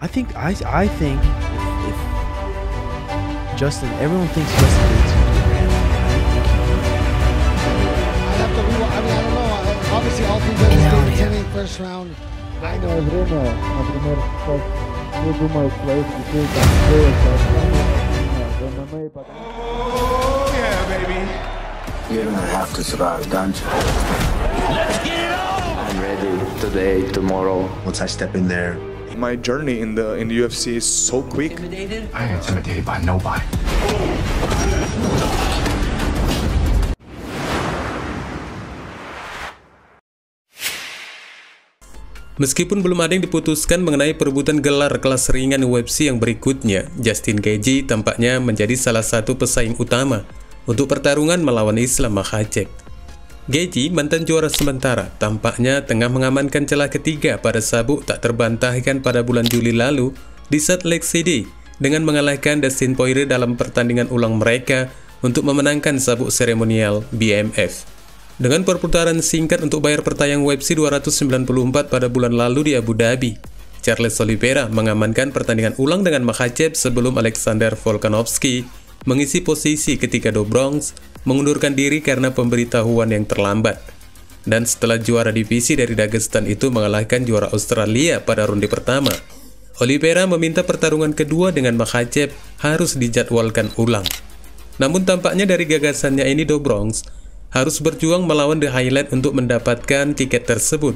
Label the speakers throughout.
Speaker 1: I think if Justin, everyone thinks Justin Gaethje would get ran.
Speaker 2: I have to rewatch. I mean, I don't know. Obviously, all three guys stayed attending first round. I know.
Speaker 3: Например, как все думают своих детей, там,
Speaker 4: Oh, yeah, baby.
Speaker 5: You're gonna have to survive, don't you?
Speaker 4: Let's get it on!
Speaker 5: I'm ready today, tomorrow.
Speaker 1: Once I step in there,
Speaker 4: My journey in the UFC is so quick.
Speaker 6: I ain't intimidated by nobody.
Speaker 7: Meskipun belum ada yang diputuskan mengenai perebutan gelar kelas ringan UFC yang berikutnya, Justin Gaethje tampaknya menjadi salah satu pesaing utama untuk pertarungan melawan Islam Makhachev. Gaethje, mantan juara sementara, tampaknya tengah mengamankan celah ketiga pada sabuk tak terbantahkan pada bulan Juli lalu di Salt Lake City dengan mengalahkan Dustin Poirier dalam pertandingan ulang mereka untuk memenangkan sabuk seremonial BMF. Dengan perputaran singkat untuk bayar pertayang UFC 294 pada bulan lalu di Abu Dhabi, Charles Oliveira mengamankan pertandingan ulang dengan Makhachev sebelum Alexander Volkanovski mengisi posisi ketika Do Bronx mengundurkan diri karena pemberitahuan yang terlambat. Dan setelah juara divisi dari Dagestan itu mengalahkan juara Australia pada ronde pertama, Oliveira meminta pertarungan kedua dengan Makhachev harus dijadwalkan ulang. Namun tampaknya dari gagasannya ini Do Bronx harus berjuang melawan The Highlight untuk mendapatkan tiket tersebut,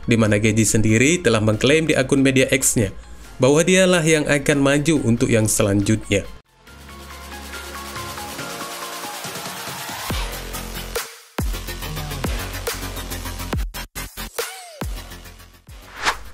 Speaker 7: di mana Gaethje sendiri telah mengklaim di akun media X-nya bahwa dialah yang akan maju untuk yang selanjutnya.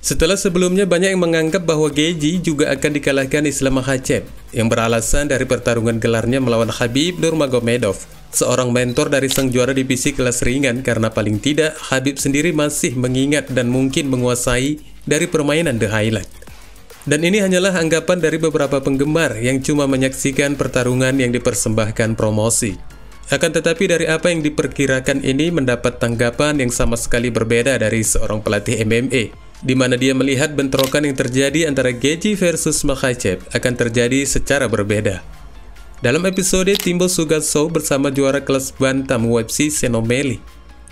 Speaker 7: Setelah sebelumnya banyak yang menganggap bahwa Gaethje juga akan dikalahkan Islam Makhachev yang beralasan dari pertarungan gelarnya melawan Khabib Nurmagomedov, seorang mentor dari sang juara divisi kelas ringan, karena paling tidak Khabib sendiri masih mengingat dan mungkin menguasai dari permainan The Highlight. Dan ini hanyalah anggapan dari beberapa penggemar yang cuma menyaksikan pertarungan yang dipersembahkan promosi. Akan tetapi dari apa yang diperkirakan ini mendapat tanggapan yang sama sekali berbeda dari seorang pelatih MMA, di mana dia melihat bentrokan yang terjadi antara Gaethje versus Makhachev akan terjadi secara berbeda. Dalam episode Timbo Sugar Show bersama juara kelas bantam UFC Sean O'Malley,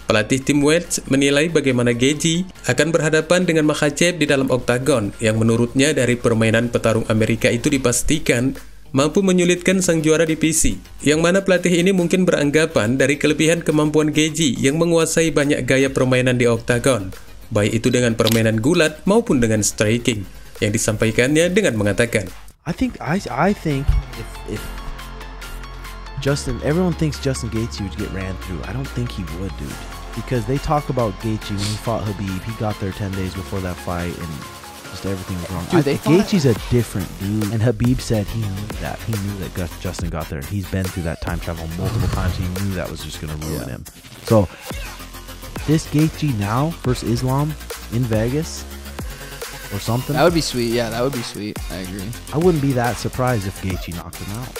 Speaker 7: pelatih tim Welch menilai bagaimana Gaethje akan berhadapan dengan Makhachev di dalam oktagon yang menurutnya dari permainan petarung Amerika itu dipastikan mampu menyulitkan sang juara divisi, yang mana pelatih ini mungkin beranggapan dari kelebihan kemampuan Gaethje yang menguasai banyak gaya permainan di oktagon, baik itu dengan permainan gulat maupun dengan striking, yang disampaikannya dengan mengatakan,
Speaker 1: I think if Justin, everyone thinks Justin Gaethje would get ran through. I don't think he would, dude. Because they talk about Gaethje when he fought Khabib. He got there 10 days before that fight and just everything was wrong.
Speaker 2: Dude,
Speaker 1: Gaethje's a different dude. And Khabib said he knew that. He knew that Justin got there. He's been through that time travel multiple times. He knew that was just going to ruin him. So, this Gaethje now versus Islam in Vegas or something.
Speaker 8: That would be sweet. Yeah, that would be sweet. I agree.
Speaker 1: I wouldn't be that surprised if Gaethje knocked him out.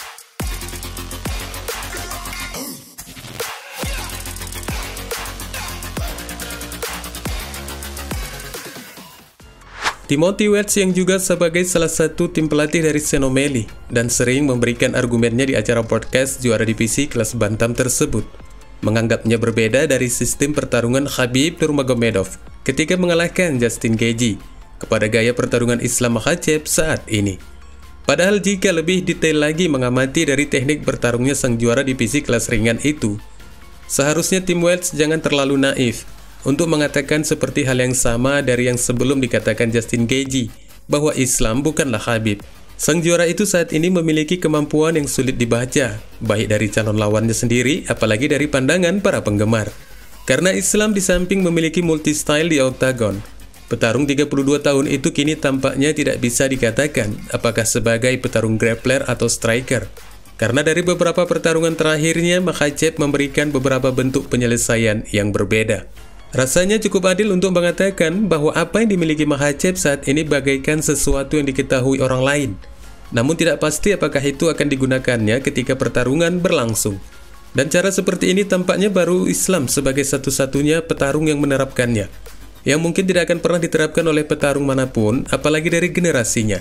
Speaker 7: Timothy Welch yang juga sebagai salah satu tim pelatih dari Sean O'Malley dan sering memberikan argumennya di acara podcast juara divisi kelas bantam tersebut, menganggapnya berbeda dari sistem pertarungan Khabib Nurmagomedov ketika mengalahkan Justin Gaethje kepada gaya pertarungan Islam Makhachev saat ini. Padahal jika lebih detail lagi mengamati dari teknik bertarungnya sang juara divisi kelas ringan itu, seharusnya tim Welch jangan terlalu naif untuk mengatakan seperti hal yang sama dari yang sebelum dikatakan Justin Gaethje, bahwa Islam bukanlah Khabib. Sang juara itu saat ini memiliki kemampuan yang sulit dibaca, baik dari calon lawannya sendiri, apalagi dari pandangan para penggemar. Karena Islam di samping memiliki multi-style di oktagon, petarung 32 tahun itu kini tampaknya tidak bisa dikatakan apakah sebagai petarung grappler atau striker. Karena dari beberapa pertarungan terakhirnya, Makhachev memberikan beberapa bentuk penyelesaian yang berbeda. Rasanya cukup adil untuk mengatakan bahwa apa yang dimiliki Makhachev saat ini bagaikan sesuatu yang diketahui orang lain. Namun tidak pasti apakah itu akan digunakannya ketika pertarungan berlangsung. Dan cara seperti ini tampaknya baru Islam sebagai satu-satunya petarung yang menerapkannya. yang mungkin tidak akan pernah diterapkan oleh petarung manapun, apalagi dari generasinya.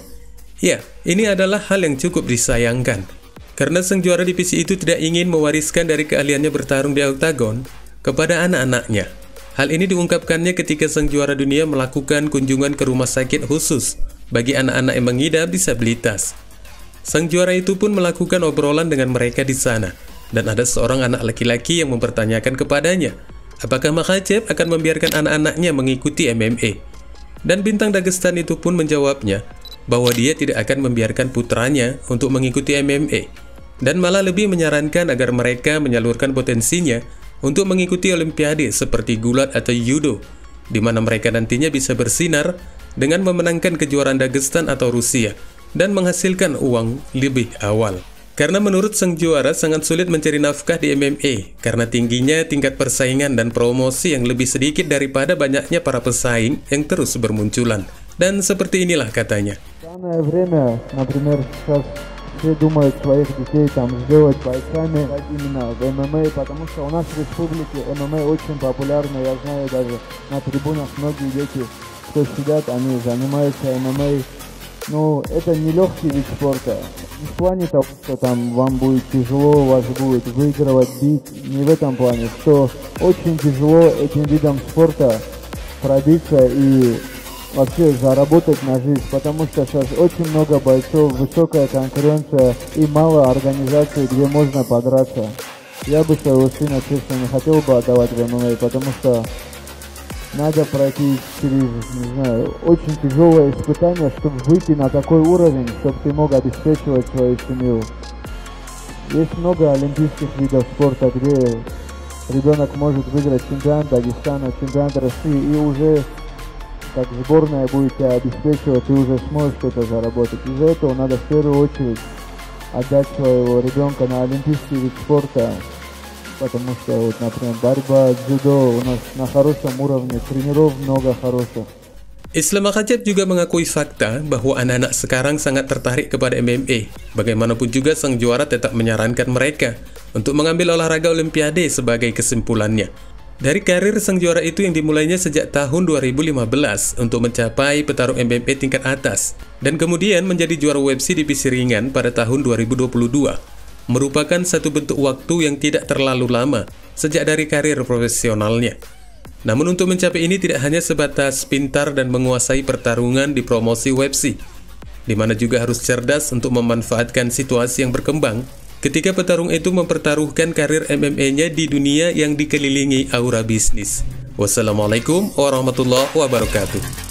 Speaker 7: Ya, ini adalah hal yang cukup disayangkan, karena sang juara divisi itu tidak ingin mewariskan dari keahliannya bertarung di oktagon kepada anak-anaknya. Hal ini diungkapkannya ketika sang juara dunia melakukan kunjungan ke rumah sakit khusus bagi anak-anak yang mengidap disabilitas. Sang juara itu pun melakukan obrolan dengan mereka di sana, dan ada seorang anak laki-laki yang mempertanyakan kepadanya, apakah Makhachev akan membiarkan anak-anaknya mengikuti MMA? Dan bintang Dagestan itu pun menjawabnya bahwa dia tidak akan membiarkan putranya untuk mengikuti MMA, dan malah lebih menyarankan agar mereka menyalurkan potensinya untuk mengikuti olimpiade seperti gulat atau judo, di mana mereka nantinya bisa bersinar dengan memenangkan kejuaraan Dagestan atau Rusia dan menghasilkan uang lebih awal. Karena menurut sang juara sangat sulit mencari nafkah di MMA karena tingginya tingkat persaingan dan promosi yang lebih sedikit daripada banyaknya para pesaing yang terus bermunculan. Dan seperti inilah katanya.
Speaker 3: Данное время, например, сейчас все думают своих детей там сделать бойцами именно в ММА, потому что у нас в республике ММА очень популярно. Я знаю, даже на трибунах многие дети, кто сидят, они занимаются ММА. Ну, это не легкий вид спорта. Не в плане того, что там вам будет тяжело, вас будет выигрывать, бить. Не в этом плане, что очень тяжело этим видом спорта пробиться и вообще заработать на жизнь, потому что сейчас очень много бойцов, высокая конкуренция и мало организаций, где можно подраться. Я бы своего сына, честно, не хотел бы отдавать в ММА, потому что надо пройти через, не знаю, очень тяжелое испытание, чтобы выйти на такой уровень, чтобы ты мог обеспечивать свою семью. Есть много олимпийских видов спорта, где ребенок может выиграть чемпионат Дагестана, чемпионат России, и уже как сборная будет тебя обеспечивать, ты уже сможешь что-то заработать. Из-за этого надо в первую очередь отдать своего ребенка на олимпийский вид спорта, потому что, вот, например, борьба, дзюдо у нас на хорошем уровне, тренеров много хороших.
Speaker 7: Islam Makhachev juga mengakui fakta bahwa anak-anak sekarang sangat tertarik kepada MMA. Bagaimanapun juga sang juara tetap menyarankan mereka untuk mengambil olahraga olimpiade sebagai kesimpulannya. Dari karir sang juara itu yang dimulainya sejak tahun 2015 untuk mencapai petarung MMA tingkat atas, dan kemudian menjadi juara UFC divisi ringan pada tahun 2022, merupakan satu bentuk waktu yang tidak terlalu lama sejak dari karir profesionalnya. Namun untuk mencapai ini tidak hanya sebatas pintar dan menguasai pertarungan di promosi UFC, di mana juga harus cerdas untuk memanfaatkan situasi yang berkembang ketika petarung itu mempertaruhkan karir MMA-nya di dunia yang dikelilingi aura bisnis. Wassalamualaikum warahmatullahi wabarakatuh.